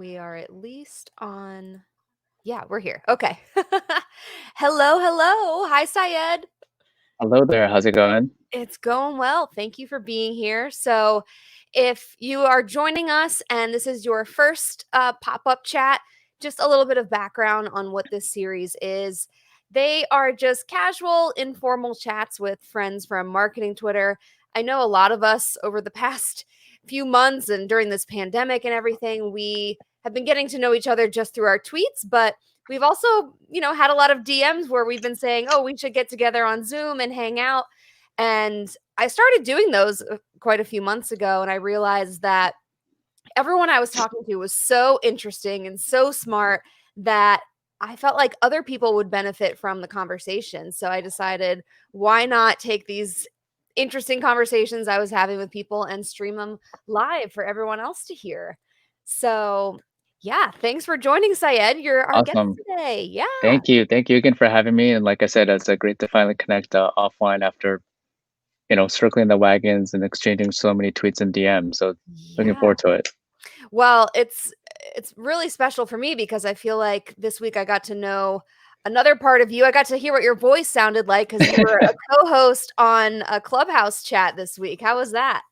We are at least on. Yeah, we're here. Okay. Hello, hello. Hi, Syed. Hello there. How's it going? It's going well. Thank you for being here. So, if you are joining us and this is your first pop up chat, just a little bit of background on what this series is. They are just casual, informal chats with friends from marketing Twitter. I know a lot of us over the past few months and during this pandemic and everything, we have been getting to know each other just through our tweets, but we've also, had a lot of DMs where we've been saying, oh, we should get together on Zoom and hang out. And I started doing those quite a few months ago, and I realized that everyone I was talking to was so interesting and so smart that I felt like other people would benefit from the conversation. So I decided, why not take these interesting conversations I was having with people and stream them live for everyone else to hear? So, yeah, thanks for joining, Syed. You're our guest Awesome. today. Yeah. Thank you. Thank you again for having me. And like I said, it's great to finally connect offline after, circling the wagons and exchanging so many tweets and DMs. So looking Yeah. forward to it. Well, it's really special for me because I feel like this week I got to know another part of you. I got to hear what your voice sounded like because you were a co-host on a Clubhouse chat this week. How was that?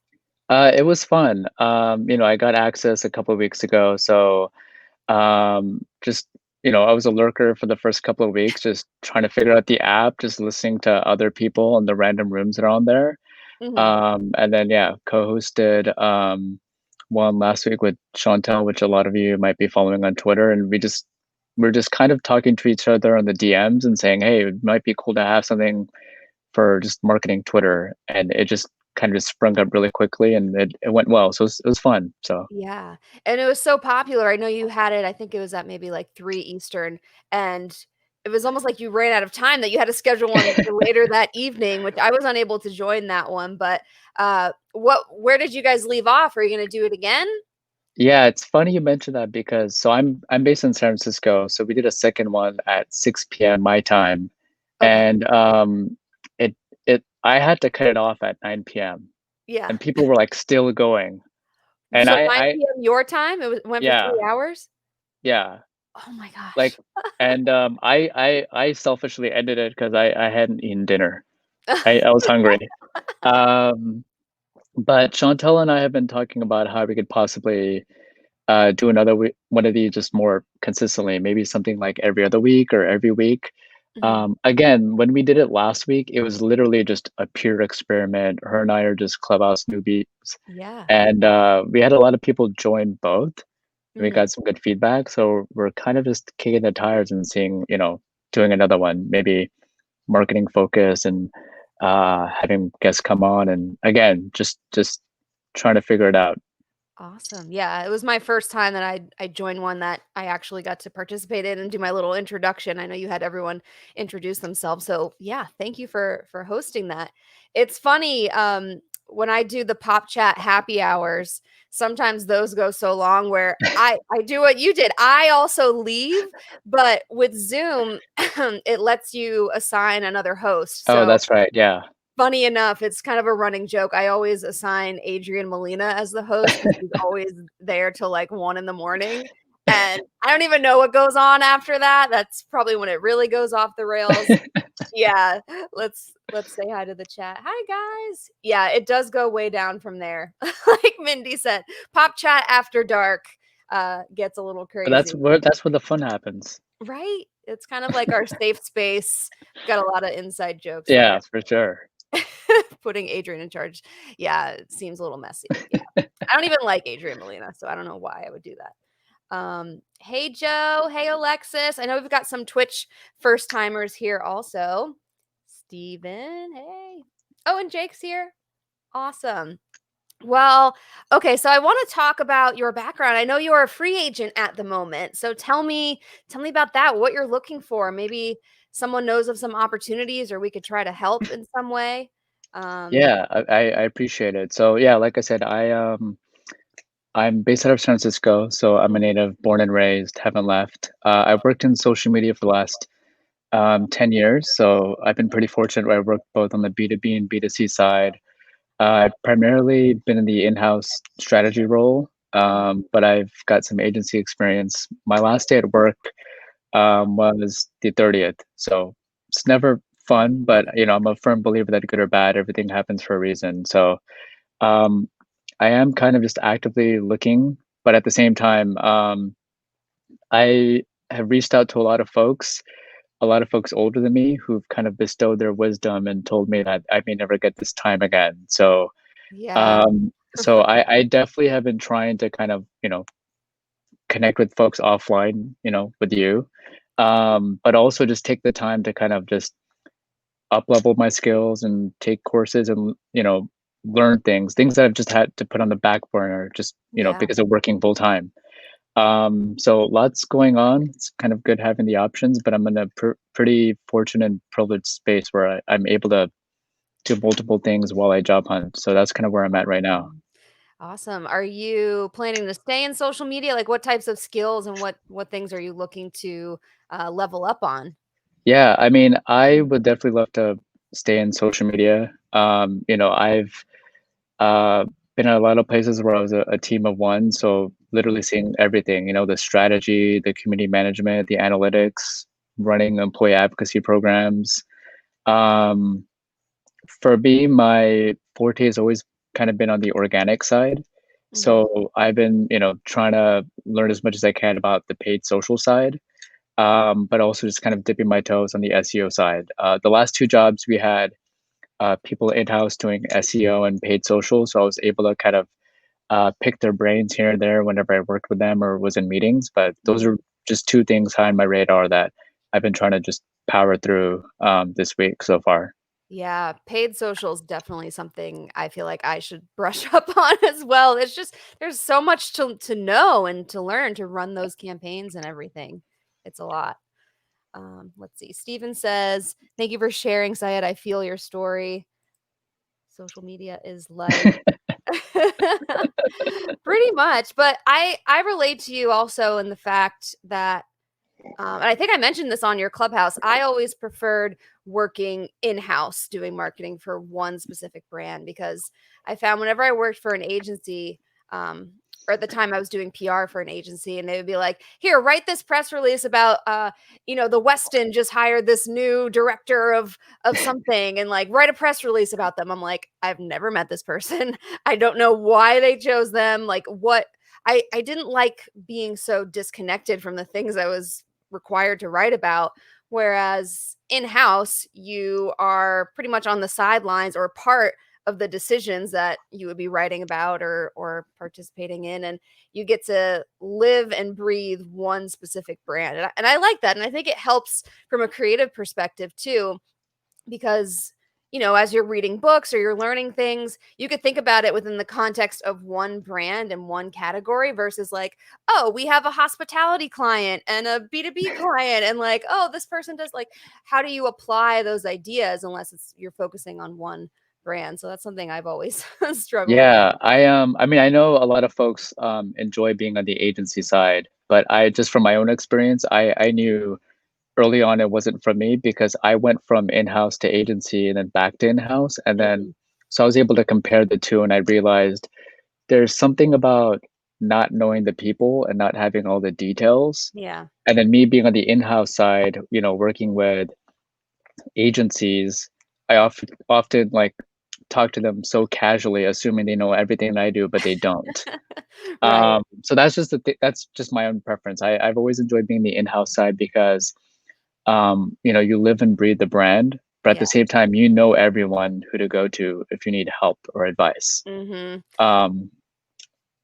It was fun. I got access a couple of weeks ago. So just, I was a lurker for the first couple of weeks, just trying to figure out the app, just listening to other people and the random rooms that are on there. Mhm. And then yeah, co-hosted one last week with Chantel, which a lot of you might be following on Twitter, and we're just kind of talking to each other on the DMs and saying, hey, it might be cool to have something for just marketing Twitter, and it just kind of just sprung up really quickly, and it went well, so it was fun. So Yeah, and it was so popular. I know you had it, I think it was at maybe like 3 Eastern, and it was almost like you ran out of time that you had to schedule one for later that evening, which I was unable to join that one, but, where did you guys leave off? Are you gonna do it again? yeah, it's funny you mentioned that because I'm based in San Francisco, so we did a second one at 6 p.m. my time, Okay. and it it I had to cut it off at 9 p.m. Yeah. and people were like still going, and So I 9 p.m. your time? Went for yeah, 3 hours? yeah, Oh my like, gosh. and I selfishly ended it because I hadn't eaten dinner. I was hungry. Um, but Chantel and I have been talking about how we could possibly do one of these just more consistently, maybe something like every other week or every week. Mhm. Again, when we did it last week, it was literally just a pure experiment. Her and I are just Clubhouse newbies, Yeah. and we had a lot of people join both. And we Mhm. got some good feedback, so we're kind of just kicking the tires and seeing, doing another one, maybe marketing focus and having guests come on, and again, just trying to figure it out. Awesome. Yeah, it was my first time that I joined one that I actually got to participate in and do my little introduction. I know you had everyone introduce themselves. So, yeah, thank you for hosting that. It's funny, when I do the pop chat happy hours, sometimes those go so long where I do what you did. I also leave, but with Zoom, it lets you assign another host. Oh, So, that's right. Yeah. funny enough, it's kind of a running joke. I always assign Adrian Molina as the host because he's always there till like 1 in the morning. And I don't even know what goes on after that. That's probably when it really goes off the rails. Yeah, let's say hi to the chat. Hi guys. Yeah, it does go way down from there. Like Mindy said, pop chat after dark gets a little But that's crazy. where that's where the fun happens. Right? It's kind of like our safe space. Got a lot of inside jokes there. Yeah, for sure. Putting Adrian in charge, yeah, it seems a little messy. Yeah. I don't even like Adrian Molina, so I don't know why I would do that. Hey, Joe. Hey, Alexis. I know we've got some Twitch first timers here also. Steven, hey. Oh, and Jake's here. Awesome. Well, okay, so I want to talk about your background. I know you are a free agent at the moment. So tell me about that, what you're looking for. Maybe someone knows of some opportunities or we could try to help in some way. Um, Yeah, I appreciate it. So yeah, like I said, I'm based out of San Francisco, so I'm a native, born and raised, haven't left. I've worked in social media for the last 10 years, so I've been pretty fortunate where I worked both on the B2B and B2C side. I've primarily been in the in-house strategy role, Mhm. but I've got some agency experience. My last day at work was the 30th. So it's never fun, but I'm a firm believer that good or bad, everything happens for a reason. So um, I am kind of just actively looking, but at the same time, I have reached out to a lot of folks older than me who've kind of bestowed their wisdom and told me that I may never get this time again. Yeah. So I definitely have been trying to kind of, connect with folks offline, with you. But also just take the time to kind of just up level my skills and take courses and, learn things that I've just had to put on the back burner just, Yeah. because of working full time. So lots going on. It's kind of good having the options, but I'm in a pretty fortunate and privileged space where I'm able to do multiple things while I job hunt. So that's kind of where I'm at right now. Mhm. Awesome. Are you planning to stay in social media? Like, what types of skills and what things are you looking to, level up on? Yeah, I mean, I would definitely love to stay in social media. I've uh, been at a lot of places where I was a team of one, so literally seeing everything, the strategy, the community management, the analytics, running employee advocacy programs. Um, for me, my forte has always kind of been on the organic side. Mhm. So I've been, trying to learn as much as I can about the paid social side, but also just kind of dipping my toes on the SEO side. The last two jobs we had people in house doing SEO and paid social, so I was able to kind of pick their brains here and there whenever I worked with them or was in meetings. But those Mhm. are just two things high on my radar that I've been trying to just power through this week so far. Yeah, paid social is definitely something I feel like I should brush up on as well. It's just there's so much to know and to learn to run those campaigns and everything. It's a lot. Let's see. Steven says, "Thank you for sharing, Syed. I feel your story. Social media is life." Pretty much, but I relate to you also in the fact that and I think I mentioned this on your Clubhouse. I always preferred working in-house doing marketing for one specific brand because I found whenever I worked for an agency, or at the time I was doing PR for an agency, and they would be like, "Here, write this press release about, the Westin just hired this new director of something, and like write a press release about them." I'm like, "I've never met this person. I don't know why they chose them. Like, what?" I didn't like being so disconnected from the things I was required to write about. Whereas in house, you are pretty much on the sidelines or part of the decisions that you would be writing about or participating in, and you get to live and breathe one specific brand, and I like that, and I think it helps from a creative perspective too, because as you're reading books or you're learning things, you could think about it within the context of one brand and one category versus like, oh, we have a hospitality client and a B2B client, and like, oh, this person does, like, how do you apply those ideas unless it's you're focusing on one brand? So that's something I've always struggled with. Yeah, I mean, I know a lot of folks enjoy being on the agency side, but I just from my own experience, I knew early on it wasn't for me because I went from in-house to agency and then back to in-house, and then Mhm. so I was able to compare the two, and I realized there's something about not knowing the people and not having all the details, Yeah. and then me being on the in-house side, working with agencies, I often like talk to them so casually, assuming they know everything that I do, but they don't. Right. So that's just that's just my own preference. I've always enjoyed being the in-house side because you live and breathe the brand, but at Yeah. the same time, you know everyone who to go to if you need help or advice. Mhm. Um,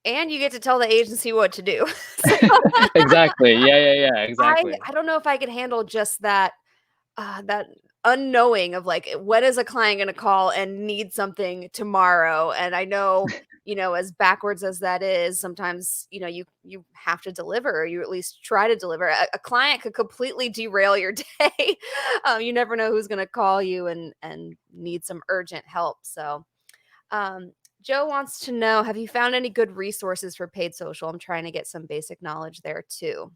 And you get to tell the agency what to do. So exactly. Yeah, I exactly. I don't know if I could handle just that unknowing of, like, when is a client gonna call and need something tomorrow? And I know, as backwards as that is, sometimes, you have to deliver, or you at least try to deliver. A client could completely derail your day. You never know who's gonna call you and need some urgent help. So, um, Joe wants to know, have you found any good resources for paid social? I'm trying to get some basic knowledge there too.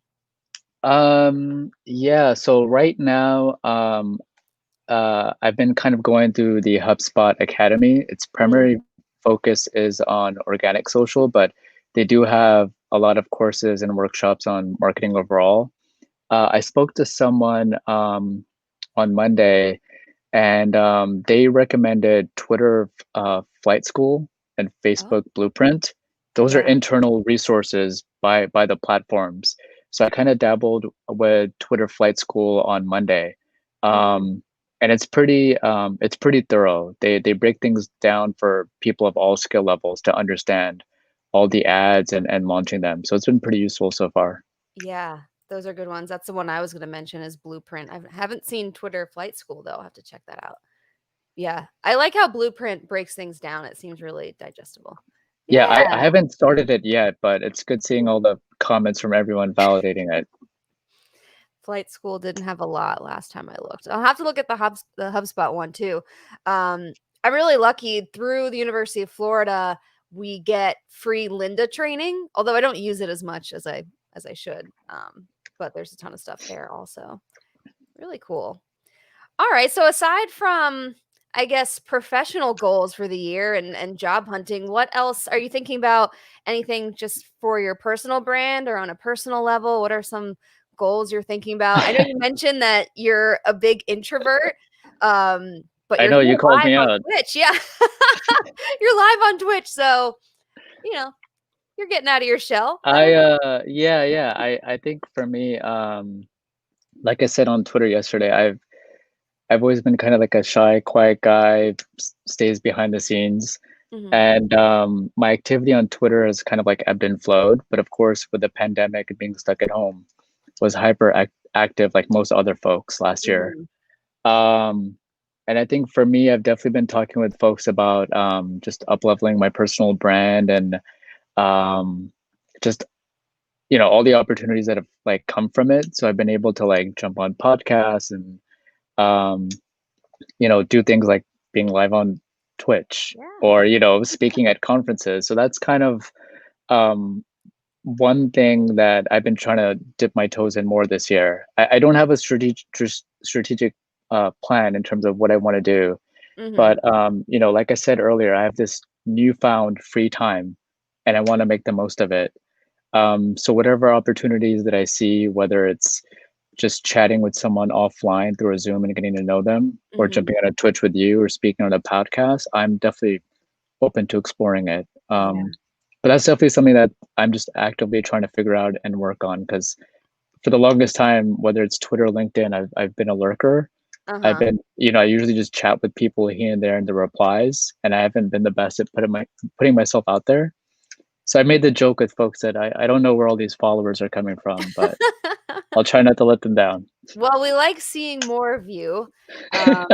Yeah, so right now, I've been kind of going through the HubSpot Academy. Its primary Mhm. focus is on organic social, but they do have a lot of courses and workshops on marketing overall. I spoke to someone on Monday, and they recommended Twitter Flight School and Oh, Facebook Blueprint. Those are yeah. internal resources by the platforms. So I kind of dabbled with Twitter Flight School on Monday, Mhm. and it's pretty thorough. They break things down for people of all skill levels to understand all the ads and launching them. So it's been pretty useful so far. Yeah, those are good ones. That's the one I was gonna mention is Blueprint. I haven't seen Twitter Flight School, though. I'll have to check that out. Yeah, I like how Blueprint breaks things down. It seems really digestible. Yeah, I Yeah. haven't started it yet, but it's good seeing all the comments from everyone validating it. Flight School didn't have a lot last time I looked. I'll have to look at the HubSpot one too. I'm really lucky through the University of Florida, we get free Linda training, although I don't use it as much as I should. But there's a ton of stuff there also. Really cool. All right. So aside from, I guess, professional goals for the year and job hunting, what else are you thinking about? Anything just for your personal brand or on a personal level? What are some goals you're thinking about? I know you mentioned that you're a big introvert, but I you're know you here called live me on out. Twitch. Yeah. You're live on Twitch. So, you know, you're getting out of your shell. I don't Yeah. I think for me, like I said on Twitter yesterday, I've always been kind of like a shy, quiet guy, stays behind the scenes. know. And my activity on Twitter has kind of like ebbed and flowed. But of course, with the pandemic and being stuck at home, was active like most other folks last year. Hmm. Um, and I think for me, I've definitely been talking with folks about just up leveling my personal brand and um, just all the opportunities that have like come from it. So I've been able to like jump on podcasts and um, do things like being live on Twitch Yeah. or speaking at conferences. So that's kind of um, one thing that I've been trying to dip my toes in more this year. I don't have a strategic plan in terms of what I want to do, Hmm. but like I said earlier, I have this newfound free time, and I want to make the most of it. So whatever opportunities that I see, whether it's just chatting with someone offline through a Zoom and getting to know them, or Hmm. jumping on a Twitch with you, or speaking on a podcast, I'm definitely open to exploring it. Yeah. But that's definitely something that I'm just actively trying to figure out and work on because for the longest time, whether it's Twitter, LinkedIn, I've been a lurker. I've Uh-huh. been, I usually just chat with people here and there in the replies, and I haven't been the best at putting myself out there. So I made the joke with folks that I don't know where all these followers are coming from, but I'll try not to let them down. Well, we like seeing more of you. Um,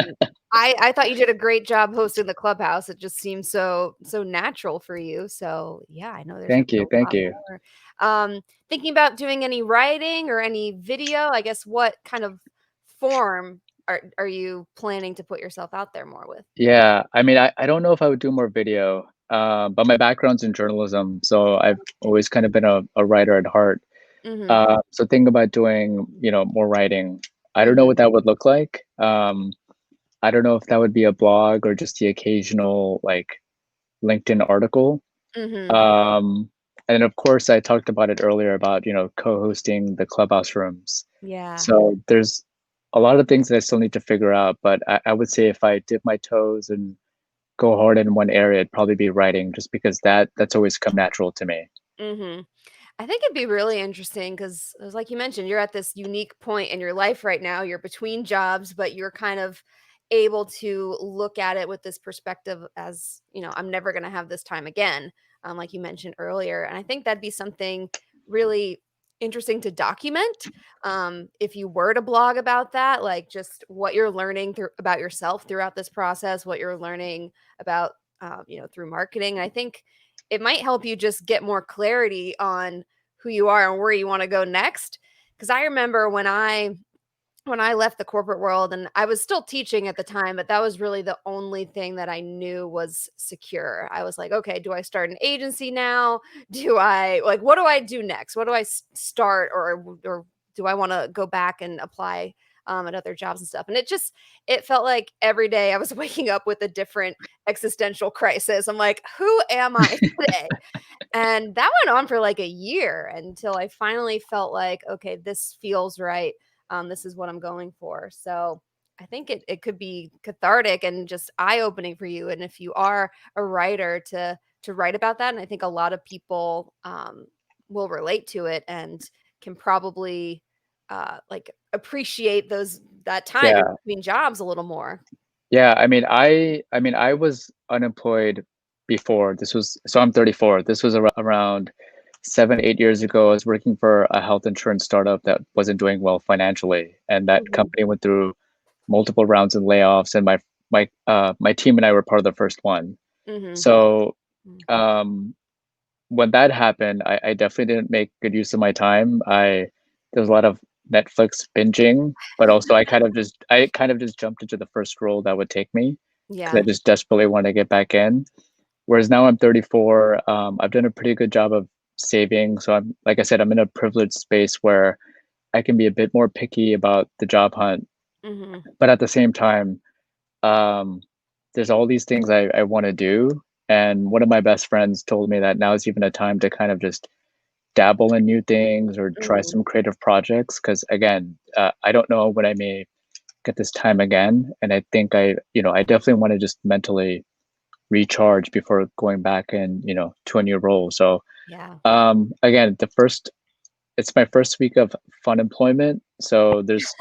I thought you did a great job hosting the clubhouse. It just seems so natural for you. So yeah, I know there's Thank a you, thank lot you. more. Thinking about doing any writing or any video, I guess what kind of form are you planning to put yourself out there more with? Yeah, I mean, I don't know if I would do more video, but my background's in journalism, so I've always kind of been a writer at heart. Mm-hmm. So thinking about doing, more writing. I don't know Mm-hmm. what that would look like. I don't know if that would be a blog or just the occasional like LinkedIn article. Mm-hmm. Um, and of course, I talked about it earlier about, co-hosting the clubhouse rooms. Yeah. So there's a lot of things that I still need to figure out, but I would say if I dip my toes and go hard in one area, it'd probably be writing, just because that's always come natural to me. Mm-hmm. I think it'd be really interesting because, like you mentioned, you're at this unique point in your life right now. You're between jobs, but you're kind of able to look at it with this perspective as, I'm never going to have this time again, like you mentioned earlier. And I think that'd be something really interesting to document. If you were to blog about that, like just what you're learning about yourself throughout this process, what you're learning about, through marketing. And I think it might help you just get more clarity on who you are and where you want to go next. Because I remember when I left the corporate world and I was still teaching at the time, but that was really the only thing that I knew was secure. I was like, okay, do I start an agency now? Do I like what do I do next? What do I start or do I want to go back and apply at other jobs and stuff. And it felt like every day I was waking up with a different existential crisis. I'm like, who am I today? And that went on for like a year until I finally felt like, okay, this feels right. This is what I'm going for. So I think it could be cathartic and just eye opening for you. And if you are a writer, to write about that, and I think a lot of people will relate to it and can probably like appreciate that time in Yeah. between jobs a little more. Yeah, I mean, I was unemployed before. This was so I'm 34. This was around 7, 8 years ago. I was working for a health insurance startup that wasn't doing well financially, and that Hmm. company went through multiple rounds of layoffs, and my team and I were part of the first one. Hmm. So, um, when that happened, I definitely didn't make good use of my time. There was a lot of Netflix binging, but also I kind of just jumped into the first role that would take me because I Yeah. just desperately want to get back in. Whereas now I'm 34, I've done a pretty good job of saving. So I'm like I said, I'm in a privileged space where I can be a bit more picky about the job hunt, Hmm. but at the same time, um, there's all these things I want to do. And one of my best friends told me that now is even a time to kind of just dabble in new things or try Hmm. some creative projects. Because again, I don't know when I may get this time again, and I think I definitely want to just mentally recharge before going back and to a new role. So Yeah. again, it's my first week of fun employment, so there's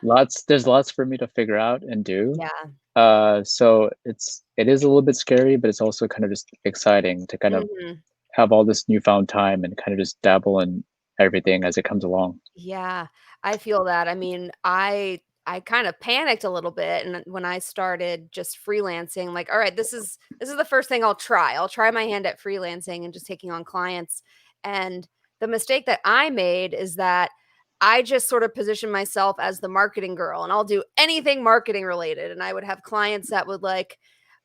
lots for me to figure out and do. Yeah. So it is a little bit scary, but it's also kind of just exciting to kind of Mhm. have all this newfound time and kind of just dabble in everything as it comes along. Yeah, I feel that. I mean, I kind of panicked a little bit and when I started just freelancing, like, all right, this is the first thing I'll try. I'll try my hand at freelancing and just taking on clients. And the mistake that I made is that I just sort of positioned myself as the marketing girl and I'll do anything marketing related. And I would have clients that would like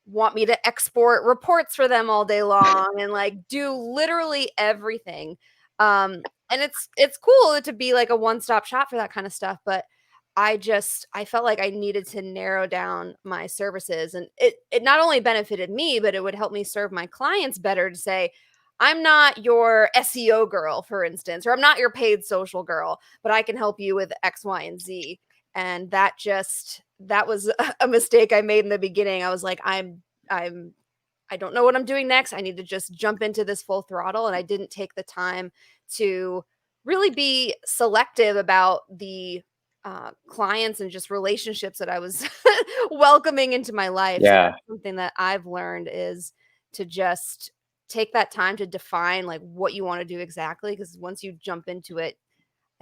want me to export reports for them all day long and like do literally everything. And it's cool to be like a one-stop shop for that kind of stuff, but I felt like I needed to narrow down my services, and it not only benefited me, but it would help me serve my clients better to say, I'm not your SEO girl, for instance, or I'm not your paid social girl, but I can help you with X, Y, and Z. And that was a mistake I made in the beginning. I was like, I'm I don't know what I'm doing next. I need to just jump into this full throttle. And I didn't take the time to really be selective about the clients and just relationships that I was welcoming into my life. So Yeah. that's something that I've learned is to just take that time to define like what you want to do exactly. Because once you jump into it,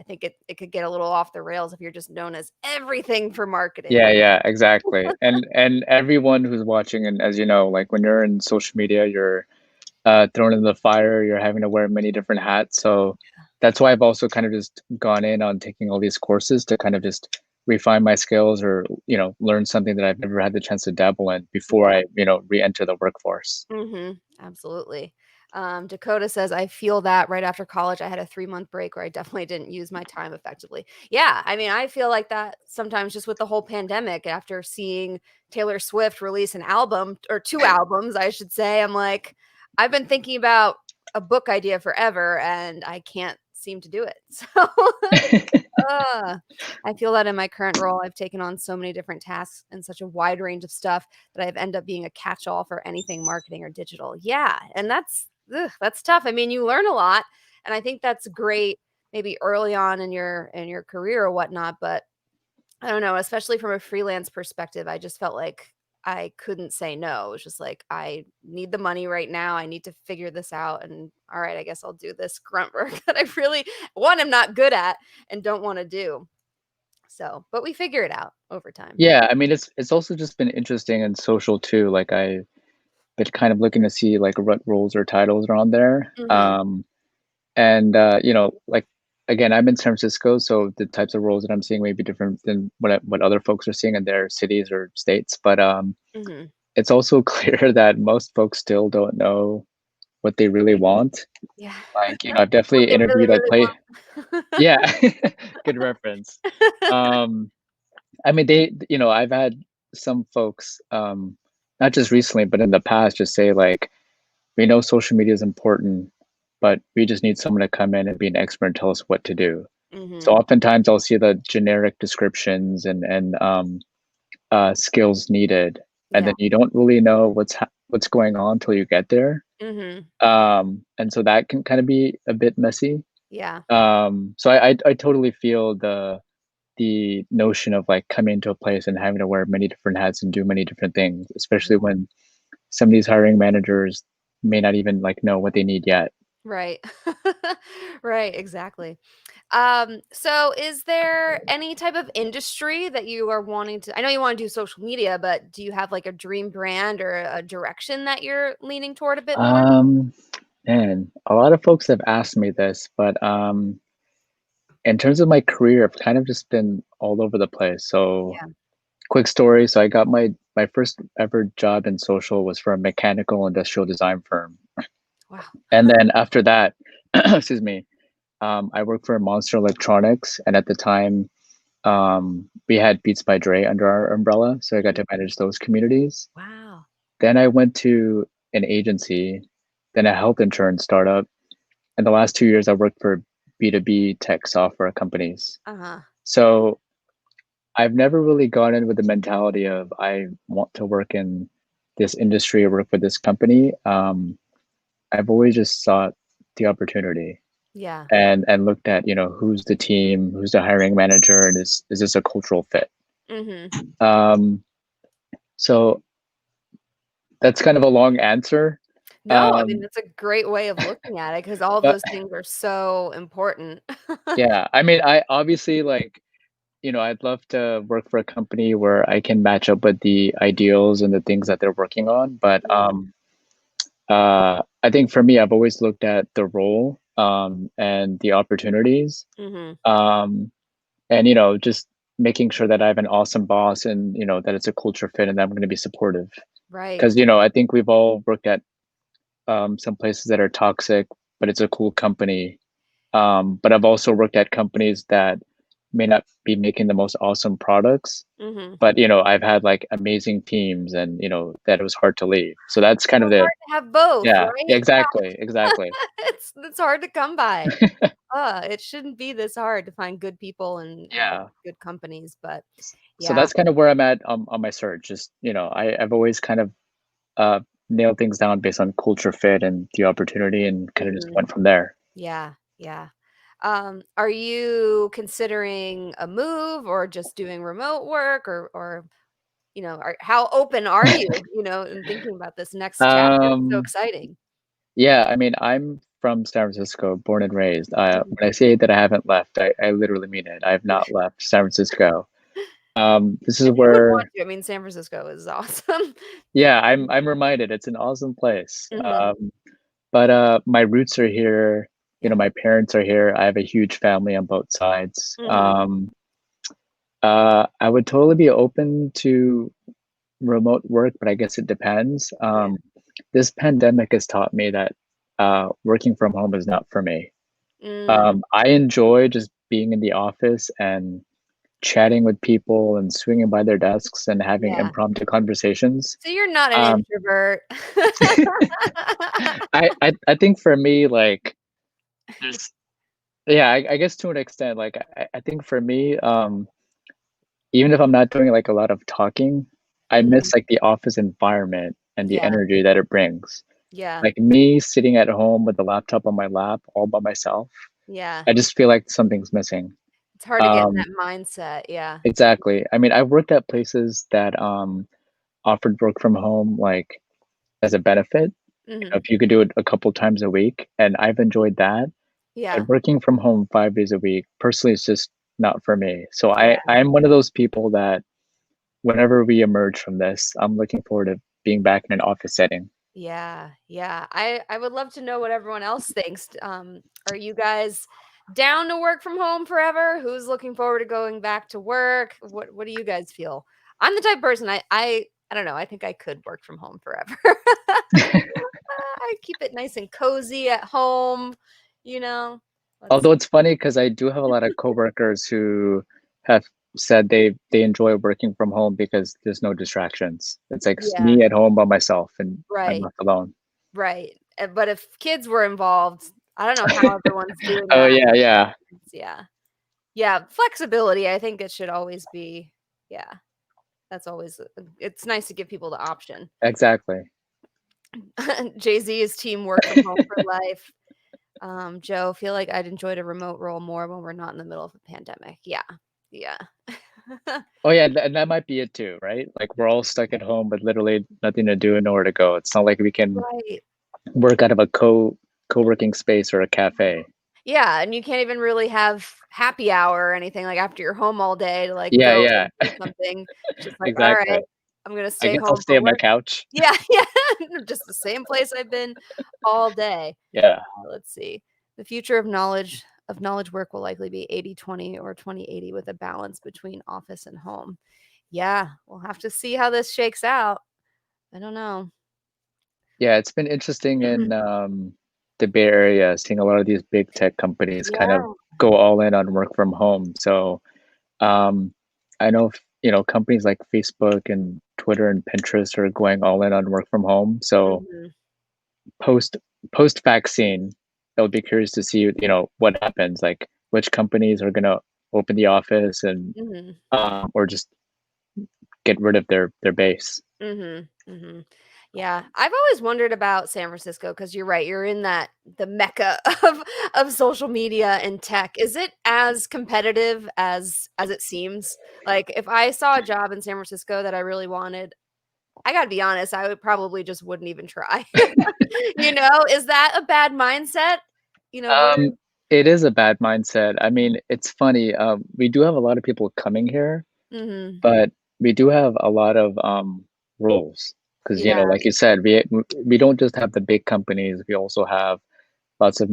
I think it could get a little off the rails if you're just known as everything for marketing. Yeah, yeah, exactly. And everyone who's watching, and as you know, like when you're in social media, you're thrown in the fire, you're having to wear many different hats. So that's why I've also kind of just gone in on taking all these courses to kind of just refine my skills or, learn something that I've never had the chance to dabble in before Yeah. I re-enter the workforce. Mhm. Absolutely. Dakota says, "I feel that right after college, I had a 3-month break where I definitely didn't use my time effectively." Yeah, I mean, I feel like that sometimes just with the whole pandemic after seeing Taylor Swift release an album or 2 albums, I should say, I'm like, I've been thinking about a book idea forever and I can't seem to do it. So Ugh. I feel that in my current role, I've taken on so many different tasks and such a wide range of stuff that I've ended up being a catch-all for anything marketing or digital. Yeah, and that's tough. I mean, you learn a lot, and I think that's great maybe early on in your career or whatnot, but I don't know, especially from a freelance perspective, I just felt like I couldn't say no. It was just like, I need the money right now. I need to figure this out. And all right, I guess I'll do this grunt work that I really, one, I'm not good at and don't want to do. So, but we figure it out over time. Yeah, I mean it's also just been interesting and social too. Like I've been kind of looking to see like what roles or titles are on there. Hmm. And like again, I'm in San Francisco, so the types of roles that I'm seeing may be different than what other folks are seeing in their cities or states. But Hmm. it's also clear that most folks still don't know what they really want. Yeah. Like, I've What definitely they really, interviewed like really play want. yeah, good reference. Um, I mean, I've had some folks, not just recently, but in the past, just say like, we know social media is important, but we just need someone to come in and be an expert and tell us what to do. So Mhm. oftentimes I'll see the generic descriptions and skills needed, and Yeah. then you don't really know what's going on until you get there. Mhm. And so that can kind of be a bit messy. Yeah. So I totally feel the notion of like coming into a place and having to wear many different hats and do many different things, especially Yeah. when some of these hiring managers may not even like know what they need yet. Right. Right, exactly. So is there any type of industry that you are wanting to I know you wanna do social media, but do you have, like, a dream brand or a direction that you're leaning toward a bit more? Um, Man, a lot of folks have asked me this, but in terms of my career, I've kind of just been all over the place. So, Yeah. quick story. So, I got my first ever job in social was for a mechanical industrial design firm, Wow. and then after that, excuse me, I worked for Monster Electronics, and at the time, we had Beats by Dre under our umbrella, so I got Mm. to manage those communities. Wow. Then I went to an agency, then a health insurance startup, and the last 2 years I worked for B2B tech software companies. Uh-huh. So I've never really gone in with the mentality of I want to work in this industry or work for this company. I've always just sought the opportunity Yeah. and looked at, who's the team, who's the hiring manager, and is this a cultural fit? Mhm. Um, so that's kind of a long answer. No, I mean, Um, that's a great way of looking at it because all of but those things are so important. yeah, I mean, I obviously like, I'd love to work for a company where I can match up with the ideals and the things that they're working on. But Mhm. I think for me, I've always looked at the role and the opportunities, Mhm. um, and just making sure that I have an awesome boss and that it's a culture fit and that I'm going to be supportive. Right. Because I think we've all worked at some places that are toxic, but it's a cool company. But I've also worked at companies that may not be making the most awesome products, Mhm. but I've had like amazing teams and that it was hard to leave. So that's So kind of the hard to have both, yeah, right? exactly, exactly. It's hard to come by. It shouldn't be this hard to find good people and Yeah. good companies, but So yeah. that's kind of where I'm at on my search. Just, I've always kind of uh nailed things down based on culture fit and the opportunity and kind of just Mhm. went from there. Yeah, yeah. Are you considering a move or just doing remote work or how open are you, in thinking about this next chapter? It's so Um exciting. yeah, I mean, I'm from San Francisco, born and raised. Mhm. When I say that I haven't left, I literally mean it. I have not left San Francisco. This is And who would want where to? I mean, San Francisco is awesome. yeah, I'm reminded it's an awesome place. Mhm. But my roots are here. Yeah. My parents are here. I have a huge family on both sides. Mhm. I would totally be open to remote work, but I guess it depends. Yeah. This pandemic has taught me that working from home is not for me. Mm, I enjoy just being in the office and chatting with people and swinging by their desks and having yeah. impromptu conversations. So you're not an Um, introvert. I think for me, like, there's yeah, I guess to an extent, like, I think for me, even if I'm not doing, like, a lot of talking, I Mhm. miss, like, the office environment and the Yeah, energy that it brings. yeah, Like, me sitting at home with the laptop on my lap all by myself, yeah. I just feel like something's missing. It's hard to get in Um, that mindset, yeah. exactly. I mean, I've worked at places that, offered work from home, like, as a benefit, Mhm. if you could do it a couple times a week, and I've enjoyed that. Yeah, But working from home 5 days a week, personally, is just not for me. So yeah, I'm one of those people that whenever we emerge from this, I'm looking forward to being back in an office setting. yeah, yeah. I would love to know what everyone else thinks. Are you guys down to work from home forever? Who's looking forward to going back to work? What do you guys feel? I'm the type of person I I don't know. I think I could work from home forever. I keep it nice and cozy at home, you know. Let's Although it's funny because I do have a lot of coworkers who have said they enjoy working from home because there's no distractions. It's like Yeah, me at home by myself and I'm right, left alone. right. But if kids were involved, I don't know how everyone's doing Oh that. yeah, yeah, Yeah. Yeah, flexibility, I think it should always be, yeah, that's always it's nice to give people the option. exactly. Jay-Z is team work from home for life. Joe, feel like I'd enjoyed a remote role more when we're not in the middle of a pandemic. Yeah. Yeah. Oh yeah, and that might be it too, right? Like we're all stuck at home with literally nothing to do and nowhere to go. It's not like we can Right. work out of a co-working space or a cafe. Yeah, and you can't even really have happy hour or anything, like, after you're home all day to, like, Yeah, go and and do something. It's just like, exactly. "Alright, I'm gonna I stay guess I'll home stay from on my work." couch. Yeah, yeah, just the same place I've been all day. Yeah. Let's see. The future of knowledge work will likely be 80-20 or 20-80 with a balance between office and home. Yeah, we'll have to see how this shakes out. I don't know. Yeah, it's been interesting in the Bay Area, seeing a lot of these big tech companies kind of Yeah. go all in on work from home. So um, I know, companies like Facebook and Twitter and Pinterest are going all in on work from home. So Mhm, post post vaccine, I'll be curious to see, what happens, like which companies are gonna open the office and mhm. or just get rid of their base. Mhm, mhm. Yeah, I've always wondered about San Francisco because you're right, you're in the mecca of social media and tech. Is it as competitive as it seems? Like, if I saw a job in San Francisco that I really wanted, I gotta be honest, I would probably just wouldn't even try. Is that a bad mindset? Where Um, it is a bad mindset. I mean, it's funny. We do have a lot of people coming here, Mhm. but we do have a lot of roles because Yeah. like you said, we don't just have the big companies. We also have lots of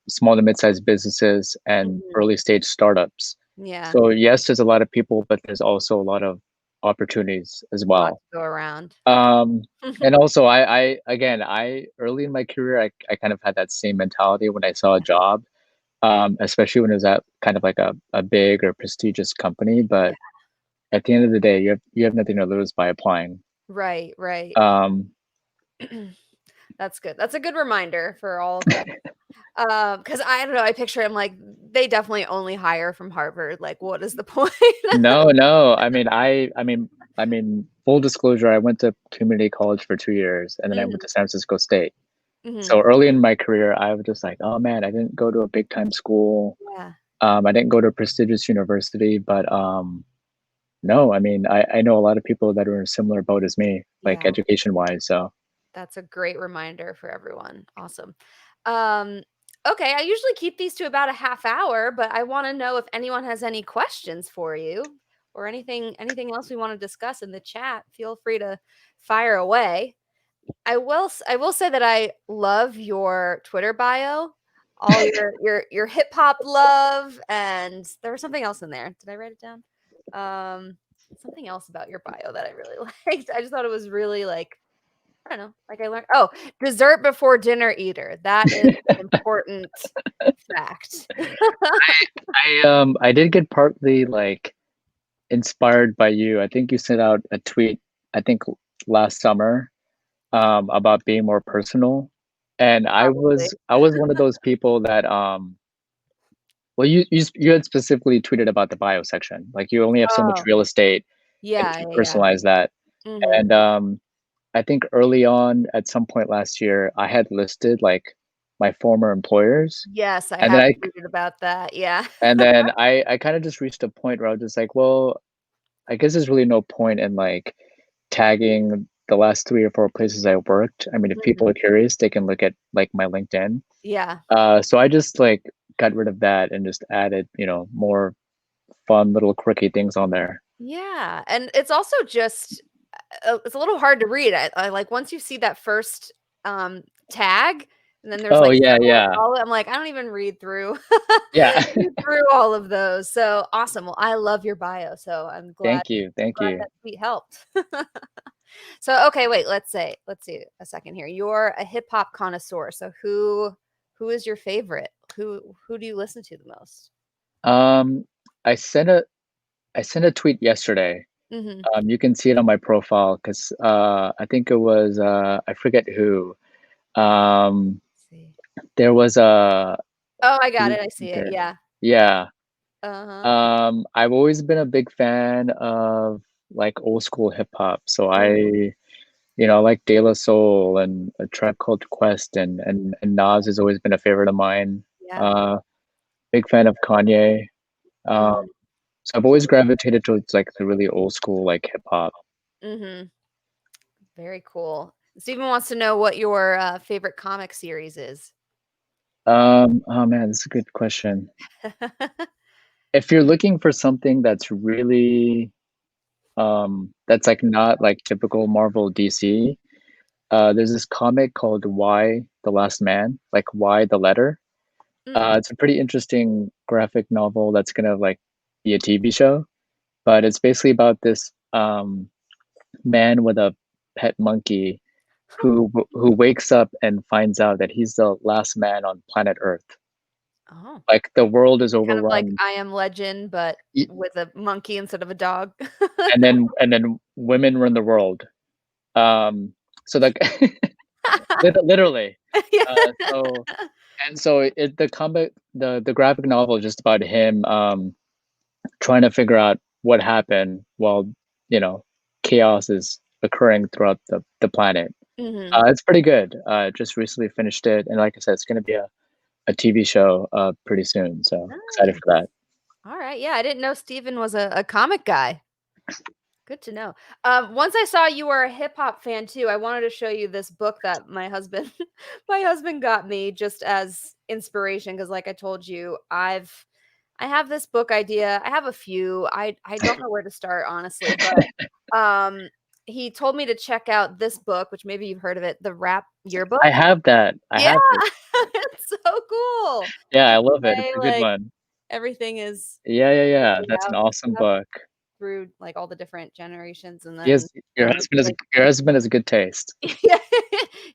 small to mid-sized businesses and Mhm. early stage startups. Yeah. So yes, there's a lot of people, but there's also a lot of opportunities as Lot well. to go around. Um, and also, I again, I early in my career, I kind of had that same mentality when I saw a job, especially when it was at kind of like a big or prestigious company. Yeah. But at the end of the day, you have nothing to lose by applying. Right, right. Um, That's good. That's a good reminder for all of us. Because I don't know, I picture him like, they definitely only hire from Harvard, like, what is the point? no, no. I mean, full disclosure, I went to community college for 2 years, and then I went Mhm, to San Francisco State. mhm. So early in my career, I was just like, oh man, I didn't go to a big time school. Yeah, I didn't go to a prestigious university, but no, I mean, I know a lot of people that are in a similar boat as me, like yeah, education wise. So that's a great reminder for everyone. Awesome. Um, okay, I usually keep these to about a half hour, but I wanna know if anyone has any questions for you or anything else we wanna discuss in the chat. Feel free to fire away. I will say that I love your Twitter bio, all your hip hop love, and there was something else in there. Did I write it down? Um, Something else about your bio that I really liked. I just thought it was really, like, I don't know, like, I learned dessert before dinner eater. That is an important fact. I did get partly like inspired by you. I think you sent out a tweet, I think last summer, about being more personal. And I Probably. was I was one of those people that well, you had specifically tweeted about the bio section. Like you only have so much Oh, real estate and yeah, to yeah, yeah. personalize that. Mhm. And I think early on at some point last year, I had listed like my former employers. Yes, I And then have I tweeted about that, yeah. and then I kind of just reached a point where I was just like, well, I guess there's really no point in like tagging the last 3 or 4 places I worked. I mean, if people Mhm. are curious, they can look at like my LinkedIn. Yeah. So I just like got rid of that and just added, more fun little quirky things on there. Yeah, and it's also just it's a little hard to read. I like once you see that first tag, And then there's Oh, like yeah, several yeah. follow I'm like, I don't even read through Yeah. read through all of those. So awesome. Well, I love your bio. So I'm glad Thank you, thank glad you. that tweet helped. So okay, wait, let's see a second here. You're a hip hop connoisseur. So who is your favorite? Who do you listen to the most? Um, I sent a I sent a tweet yesterday. Mhm. You can see it on my profile 'cause, I think it was, I forget who. Um, See. there was a Oh, I got who it. I see it. there Yeah. Yeah. Uh-huh. I've always been a big fan of, like, old school hip hop, so Mhm. I like De La Soul and A Tribe Called Quest and Nas has always been a favorite of mine. Yeah. Uh, Big fan of Kanye. Um, Mhm. so I've always gravitated towards, like, the really old school, like, hip hop. Mhm. Very cool. Steven wants to know what your favorite comic series is. Oh man, that's a good question. If you're looking for something that's really, that's, like, not, like, typical Marvel DC, there's this comic called Y: The Last Man, like, Y, the letter. Mm. It's a pretty interesting graphic novel that's gonna, like, be a TV show, but it's basically about this, man with a pet monkey who wakes up and finds out that he's the last man on planet Earth. Oh. Like, the world is Kind of like overrun. I Am Legend, but Y with a monkey instead of a dog. and then women run the world. So, like literally. Yeah. So and so the comic the graphic novel is just about him, trying to figure out what happened while, you know, chaos is occurring throughout the planet. Mhm. It's pretty good. Just recently finished it, and like I said, it's gonna be a TV show, pretty soon, so excited Nice. for that. Alright, yeah, I didn't know Steven was a comic guy. Good to know. Once I saw you were a hip hop fan too, I wanted to show you this book that my husband my husband got me just as inspiration because like I told you, I have this book idea. I have a few. I don't know where to start honestly, but he told me to check out this book, which maybe you've heard of it, the Rap I Yearbook. have that. I Yeah, have it. it's so cool. Yeah, I Just the love it. It's way a good like one. everything is Yeah, yeah, yeah. laid That's an out awesome and book. through, like, all the different generations, and He has then he's like your husband has a good taste. yeah,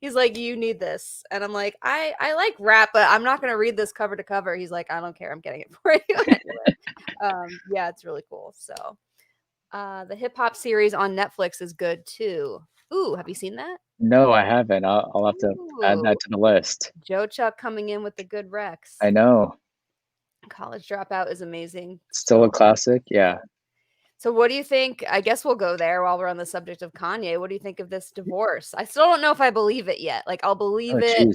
he's like, "You need this," and I'm like, I like rap, but I'm not gonna read this cover to cover." He's like, "I don't care, I'm getting it for you anyway." Yeah, it's really cool, so, the hip hop series on Netflix is good too. Ooh, have you seen that? No, I haven't. I'll have to add Ooh, that to the list. Joe Chuck coming in with the good I recs. know. College Dropout is amazing, Still a so classic, yeah. yeah. So what do you think I guess we'll go there while we're on the subject of Kanye. What do you think of this divorce? I still don't know if I believe it yet. Like, I'll Oh, believe it jeez.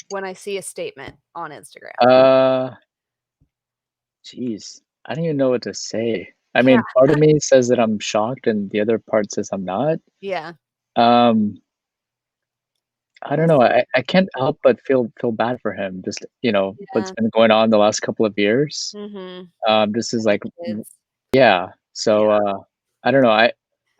when I see a statement on Instagram. Uh, Jeez. I don't even know what to say. I Yeah, mean, part of me says that I'm shocked, and the other part says I'm not. yeah. Um, I We'll don't know. see. I can't help but feel bad for him. Just, what's Yeah. been going on the last couple of years. Mhm. This is And the like kids. yeah. Yeah. So, I don't know. I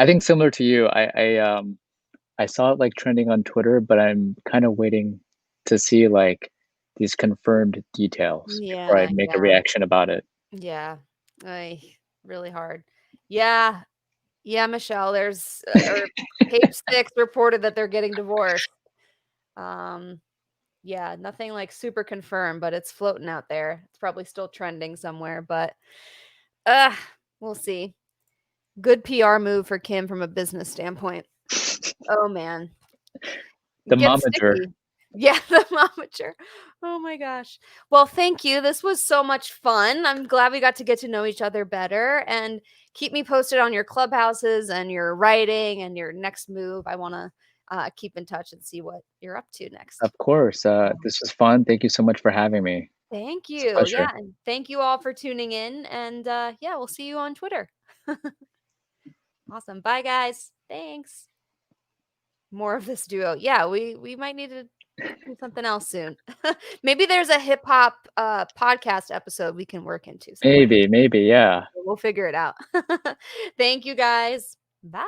think similar to you, I saw it, like, trending on Twitter, but I'm kinda waiting to see, like, these confirmed details before I Yeah, make a yeah, reaction about it. yeah. Ay, really hard. Yeah. Yeah, Michelle, there's, or Page Six reported that they're getting divorced. Um, yeah, nothing, like, super confirmed, but it's floating out there. It's probably still trending somewhere, but, ugh, we'll see. Good PR move for Kim from a business standpoint. Oh, man. The It gets momager. sticky. Yeah, the momager. Oh my gosh. Well, thank you. This was so much fun. I'm glad we got to get to know each other better, and keep me posted on your clubhouses and your writing and your next move. I wanna, keep in touch and see what you're up to next. Of course, this was fun. Thank you so much for having me. Thank It's a you. pleasure. Yeah, and thank you all for tuning in, and, yeah, we'll see you on Twitter. Awesome. Bye, guys. Thanks. More of this duo. Yeah, we might need to do something else soon. Maybe there's a hip hop, podcast episode we can work into somewhere. Maybe, yeah. We'll figure it out. Thank you, guys. Bye.